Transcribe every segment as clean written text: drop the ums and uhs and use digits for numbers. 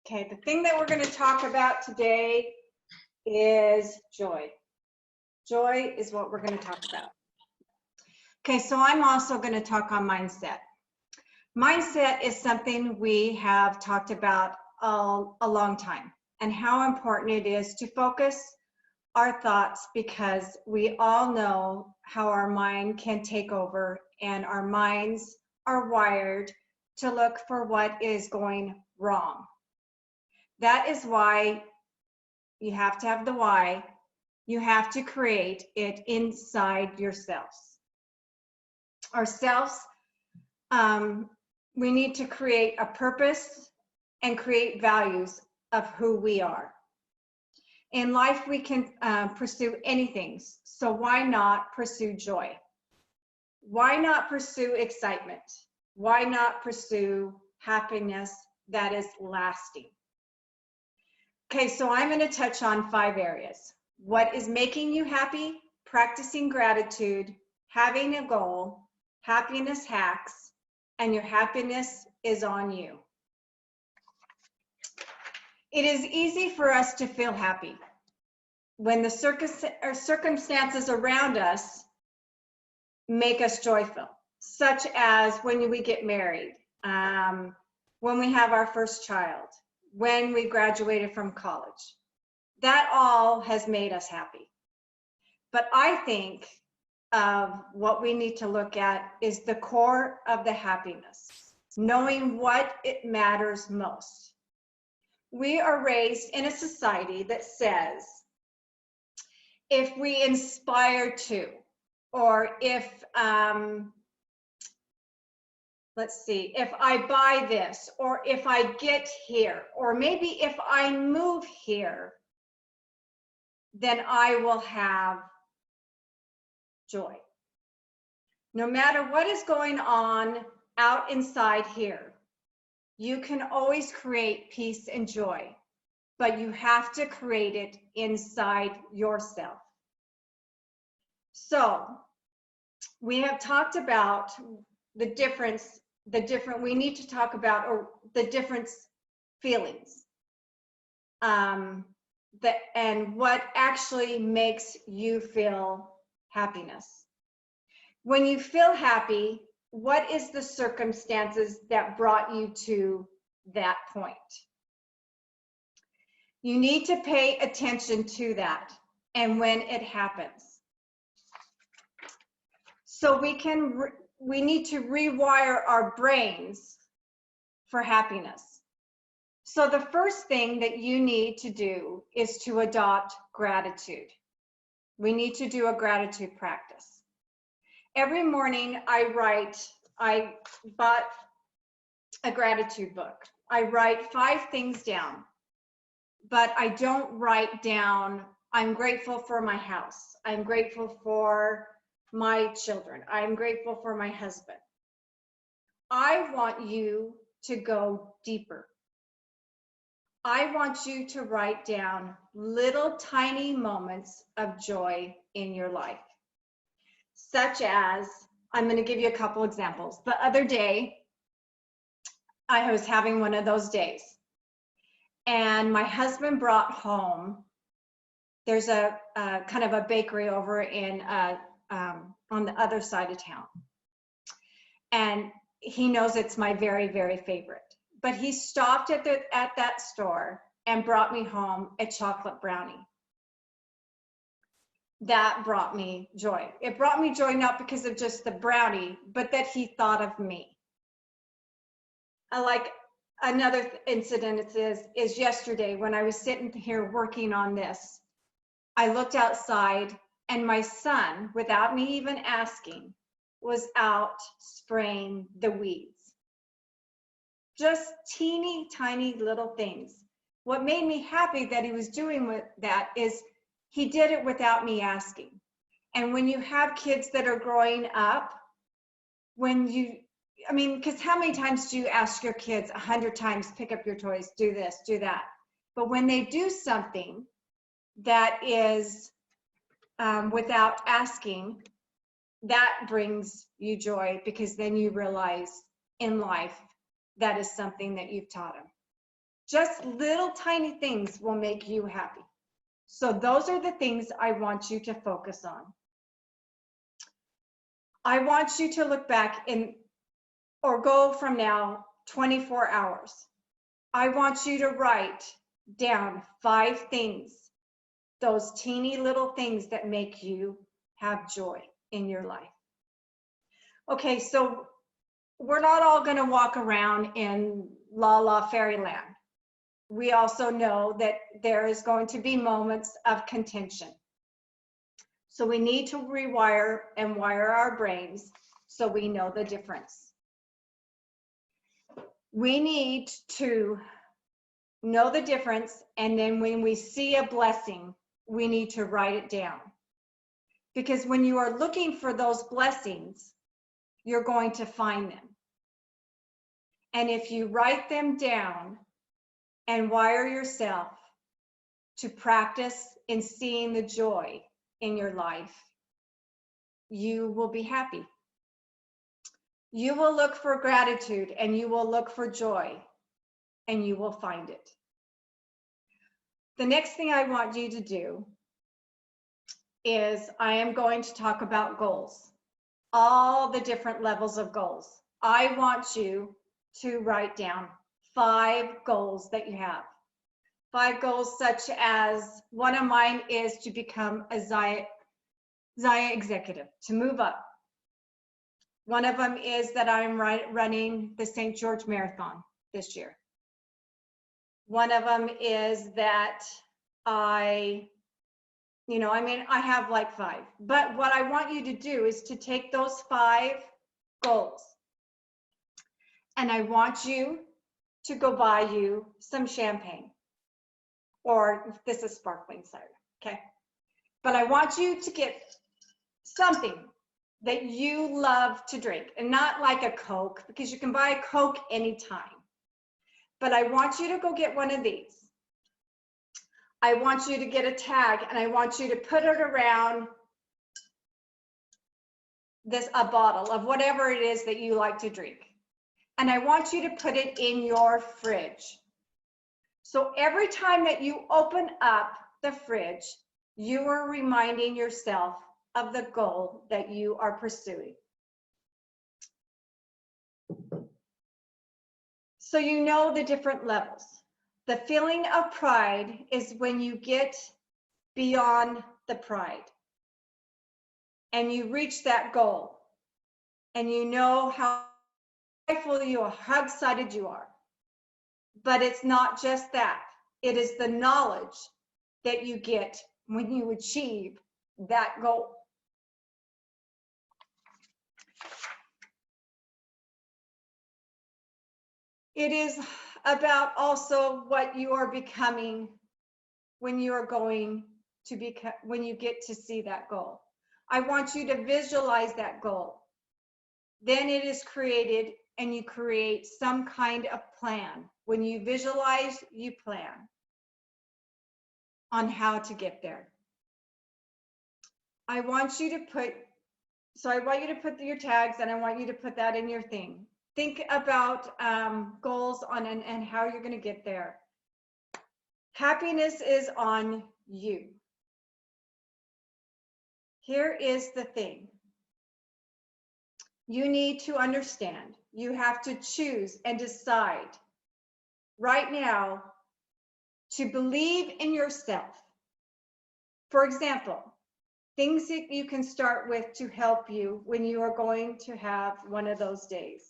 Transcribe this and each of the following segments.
Okay, the thing that we're going to talk about today is joy. Joy is what we're going to talk about. Okay, so I'm also going to talk on mindset. Mindset is something we have talked about a long time, and how important it is to focus our thoughts, because we all know how our mind can take over, and our minds are wired to look for what is going wrong. That is why you have to have the why. You have to create it inside yourselves. Ourselves, we need to create a purpose and create values of who we are. In life, we can pursue anything. So why not pursue joy? Why not pursue excitement? Why not pursue happiness that is lasting? Okay, so I'm going to touch on 5 areas. What is making you happy? Practicing gratitude, having a goal, happiness hacks, and your happiness is on you. It is easy for us to feel happy when the circumstances around us make us joyful, such as when we get married, when we have our first child, when we graduated from college. That all has made us happy. But I think what we need to look at is the core of the happiness, knowing what it matters most. We are raised in a society that says, if we inspire to, or if, let's see, if I buy this, or if I get here, or maybe if I move here, then I will have joy. No matter what is going on out inside here, you can always create peace and joy, but you have to create it inside yourself. So we have talked about the difference, we need to talk about, or the different feelings, and what actually makes you feel happiness. When you feel happy, what is the circumstances that brought you to that point? You need to pay attention to that and when it happens. So we need to rewire our brains for happiness. So the first thing that you need to do is to adopt gratitude. We need to do a gratitude practice. Every morning I bought a gratitude book. I write 5 things down, but I don't write down, I'm grateful for my house, I'm grateful for my children, I'm grateful for my husband. I want you to go deeper. I want you to write down little tiny moments of joy in your life. Such as, I'm going to give you a couple examples. The other day, I was having one of those days, and my husband brought home, there's a kind of a bakery over in on the other side of town, and he knows it's my very, very favorite. But he stopped at that store and brought me home a chocolate brownie. That brought me joy. It brought me joy not because of just the brownie, but that he thought of me. Like another incident is yesterday when I was sitting here working on this. I looked outside and my son, without me even asking, was out spraying the weeds. Just teeny tiny little things. What made me happy that he was doing with that is he did it without me asking. And when you have kids that are growing up, because how many times do you ask your kids 100 times, pick up your toys, do this, do that? But when they do something that is without asking, that brings you joy, because then you realize in life that is something that you've taught them. Just little tiny things will make you happy. So those are the things I want you to focus on. I want you to look back or go from now 24 hours. I want you to write down 5 things, those teeny little things that make you have joy in your life. Okay, so we're not all going to walk around in la la fairyland. We also know that there is going to be moments of contention. So we need to rewire and wire our brains so we know the difference. We need to know the difference, and then when we see a blessing, we need to write it down. Because when you are looking for those blessings, you're going to find them. And if you write them down and wire yourself to practice in seeing the joy in your life, you will be happy. You will look for gratitude and you will look for joy and you will find it. The next thing I want you to do is I am going to talk about goals, all the different levels of goals. I want you to write down 5 goals that you have. 5 goals such as, one of mine is to become a Zyia executive, to move up. One of them is that I'm running the St. George Marathon this year. One of them is that I have like 5. But what I want you to do is to take those 5 goals and I want you to go buy you some champagne, or this is sparkling cider, okay? But I want you to get something that you love to drink, and not like a Coke, because you can buy a Coke anytime. But I want you to go get one of these. I want you to get a tag, and I want you to put it around a bottle of whatever it is that you like to drink. And I want you to put it in your fridge. So every time that you open up the fridge, you are reminding yourself of the goal that you are pursuing. So you know the different levels. The feeling of pride is when you get beyond the pride and you reach that goal and you know how joyful you are, how excited you are. But it's not just that. It is the knowledge that you get when you achieve that goal. It is about also what you are becoming when you are going to become, when you get to see that goal. I want you to visualize that goal. Then it is created and you create some kind of plan. When you visualize, you plan on how to get there. I want you to put your tags, and I want you to put that in your thing. Think about goals and how you're going to get there. Happiness is on you. Here is the thing. You need to understand. You have to choose and decide right now to believe in yourself. For example, things that you can start with to help you when you are going to have one of those days.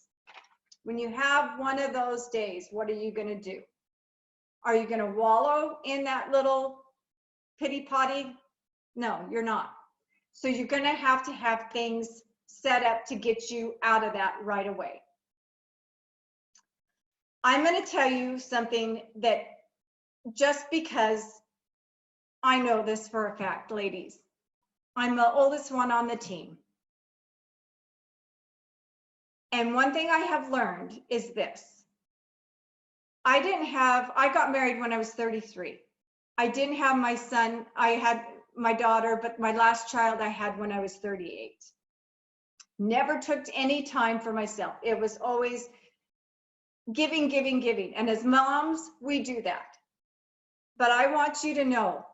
When you have one of those days, what are you going to do? Are you going to wallow in that little pity potty? No, you're not. So you're going to have things set up to get you out of that right away. I'm going to tell you something that, just because I know this for a fact, ladies, I'm the oldest one on the team. And one thing I have learned is this. I got married when I was 33. I didn't have my son. I had my daughter, but my last child I had when I was 38. Never took any time for myself. It was always giving, giving, giving. And as moms, we do that. But I want you to know,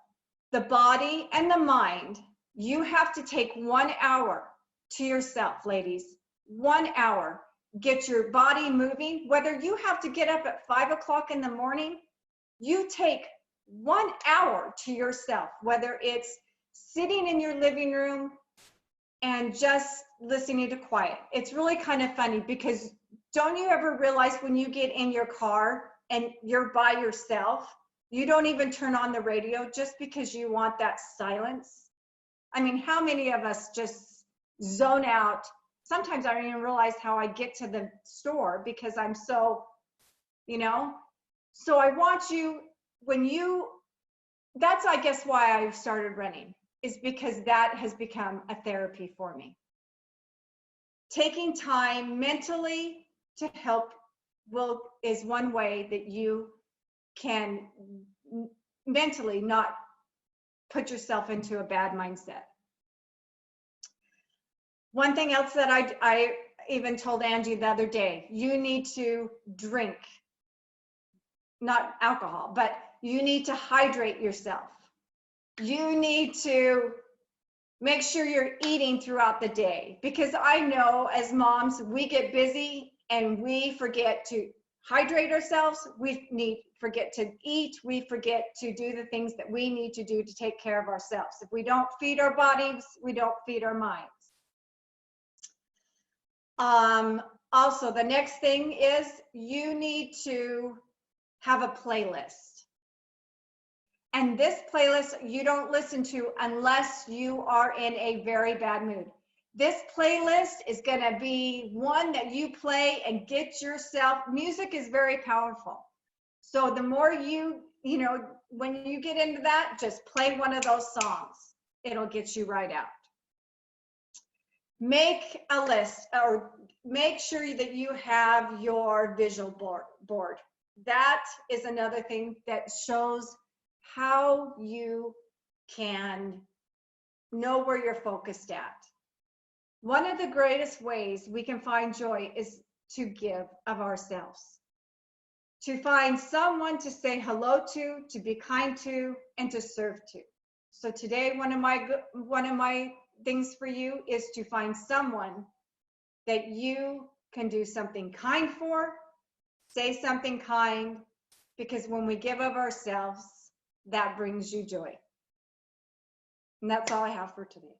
the body and the mind, you have to take 1 hour to yourself, ladies. 1 hour. Get your body moving. Whether you have to get up at 5 o'clock in the morning, you take 1 hour to yourself, whether it's sitting in your living room and just listening to quiet. It's really kind of funny, because don't you ever realize when you get in your car and you're by yourself, you don't even turn on the radio just because you want that silence? I mean, how many of us just zone out? Sometimes I don't even realize how I get to the store because I'm so, you know. So I want you, that's, I guess, why I started running, is because that has become a therapy for me. Taking time mentally to help is one way that you can mentally not put yourself into a bad mindset. One thing else that I even told Angie the other day, you need to drink, not alcohol, but you need to hydrate yourself. You need to make sure you're eating throughout the day, because I know as moms, we get busy and we forget to hydrate ourselves. We forget to eat. We forget to do the things that we need to do to take care of ourselves. If we don't feed our bodies, we don't feed our minds. Also, the next thing is you need to have a playlist. And this playlist you don't listen to unless you are in a very bad mood. This playlist is going to be one that you play and get yourself. Music is very powerful. So the more when you get into that, just play one of those songs. It'll get you right out. Make a list, or make sure that you have your visual board. That is another thing that shows how you can know where you're focused at. One of the greatest ways we can find joy is to give of ourselves, to find someone to say hello to be kind to, and to serve to. So today, one of my things for you is to find someone that you can do something kind for, say something kind, because when we give of ourselves, that brings you joy. And that's all I have for today.